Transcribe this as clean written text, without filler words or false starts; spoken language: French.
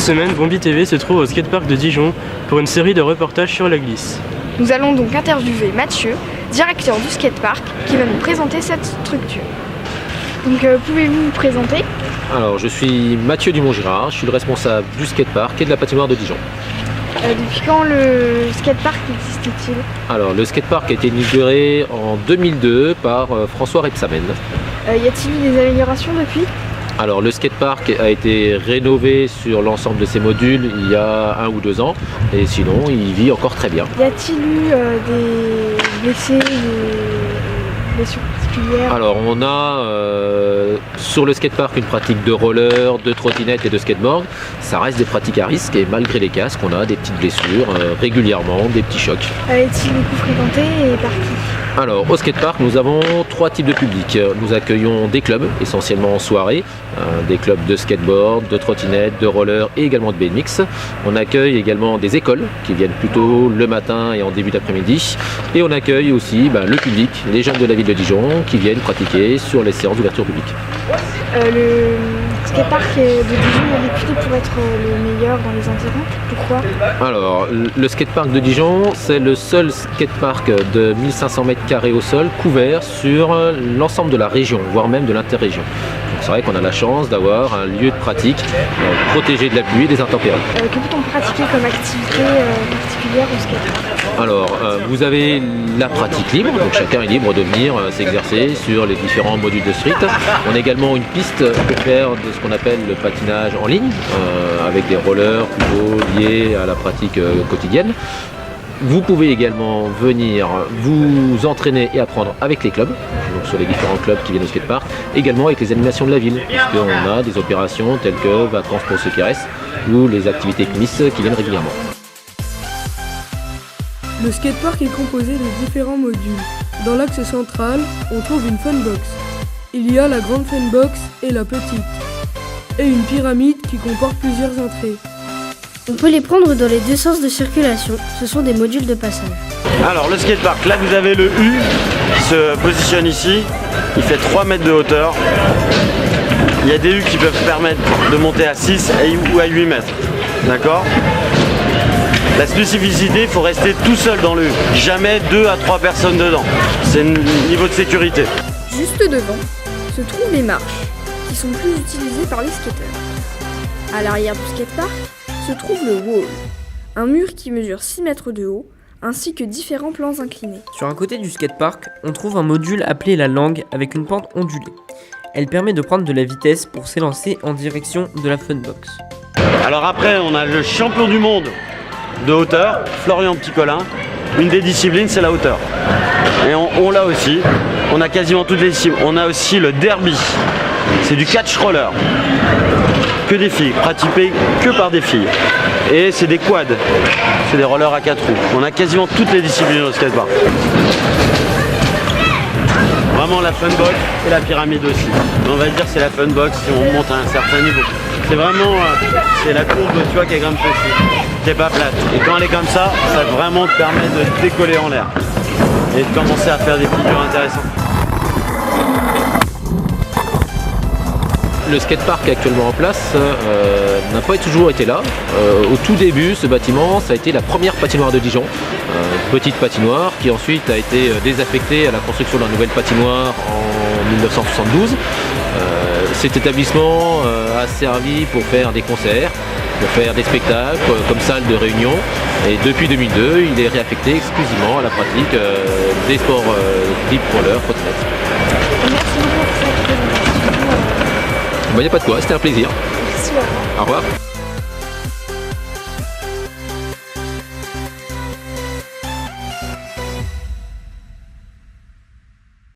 semaine, Bombi TV se trouve au skatepark de Dijon pour une série de reportages sur la glisse. Nous allons donc interviewer Mathieu, directeur du skatepark, qui va nous présenter cette structure. Donc pouvez-vous vous présenter? Alors je suis Mathieu Dumont-Girard, je suis le responsable du skatepark et de la patinoire de Dijon. Depuis quand le skatepark existe-t-il? Alors le skatepark a été inauguré en 2002 par François Rebsamen. Y a-t-il eu des améliorations depuis? Alors le skatepark a été rénové sur l'ensemble de ses modules il y a 1 ou 2 ans et sinon il vit encore très bien. Y a-t-il eu des blessés, des blessures particulières? Alors on a sur le skatepark une pratique de roller, de trottinette et de skateboard. Ça reste des pratiques à risque et malgré les casques on a des petites blessures régulièrement, des petits chocs. Est-il beaucoup fréquenté et par qui? Alors au skatepark nous avons 3 types de public. Nous accueillons des clubs essentiellement en soirée, des clubs de skateboard, de trottinette, de roller et également de BMX. On accueille également des écoles qui viennent plutôt le matin et en début d'après-midi. Et on accueille aussi le public, les jeunes de la ville de Dijon qui viennent pratiquer sur les séances d'ouverture publique. Le skatepark de Dijon est réputé pour être le meilleur dans les environs. Pourquoi? Alors le skatepark de Dijon c'est le seul skatepark de 1500 m² au sol couvert sur l'ensemble de la région, voire même de l'interrégion. C'est vrai qu'on a la chance d'avoir un lieu de pratique protégé de la pluie et des intempéries. Que peut-on pratiquer comme activité particulière au skatepark? Alors, vous avez la pratique libre, donc chacun est libre de venir s'exercer sur les différents modules de street. On a également une piste pour faire de ce qu'on appelle le patinage en ligne, avec des rollers plutôt liés à la pratique quotidienne. Vous pouvez également venir vous entraîner et apprendre avec les clubs, donc sur les différents clubs qui viennent au skatepark, également avec les animations de la ville, puisqu'on a des opérations telles que Vacances pour ceux qui restent ou les activités CMIS qui viennent régulièrement. Le skatepark est composé de différents modules. Dans l'axe central, on trouve une funbox. Il y a la grande funbox et la petite, et une pyramide qui comporte plusieurs entrées. On peut les prendre dans les 2 sens de circulation, ce sont des modules de passage. Alors le skatepark, là vous avez le U qui se positionne ici, il fait 3 mètres de hauteur. Il y a des U qui peuvent permettre de monter à 6 ou à 8 mètres, d'accord? La spécificité, il faut rester tout seul dans le U, jamais 2 à 3 personnes dedans, c'est le niveau de sécurité. Juste devant se trouvent les marches, qui sont plus utilisées par les skateurs. À l'arrière du skatepark se trouve le wall, un mur qui mesure 6 mètres de haut, ainsi que différents plans inclinés. Sur un côté du skatepark, on trouve un module appelé la langue avec une pente ondulée. Elle permet de prendre de la vitesse pour s'élancer en direction de la funbox. Alors après, on a le champion du monde de hauteur, Florian Petit-Colin. Une des disciplines, c'est la hauteur. Et on l'a aussi, on a quasiment toutes les disciplines. On a aussi le derby, c'est du catch roller. Que des filles, pratiqué que par des filles. Et c'est des quads, c'est des rollers à 4 roues. On a quasiment toutes les disciplines au skatepark. Vraiment la funbox et la pyramide aussi. On va dire c'est la funbox si on monte à un certain niveau. C'est vraiment c'est la courbe tu vois qui est grande petite, qui est pas plate. Et quand elle est comme ça vraiment te permet de décoller en l'air et de commencer à faire des figures intéressantes. Le skatepark actuellement en place n'a pas toujours été là. Au tout début, ce bâtiment, ça a été la première patinoire de Dijon. Petite patinoire qui ensuite a été désaffectée à la construction d'une nouvelle patinoire en 1972. Cet établissement a servi pour faire des concerts, pour faire des spectacles comme salle de réunion. Et depuis 2002, il est réaffecté exclusivement à la pratique des sports type roller, trottinette. Merci beaucoup pour cette présentation. Il n'y a pas de quoi, c'était un plaisir. Merci, au revoir.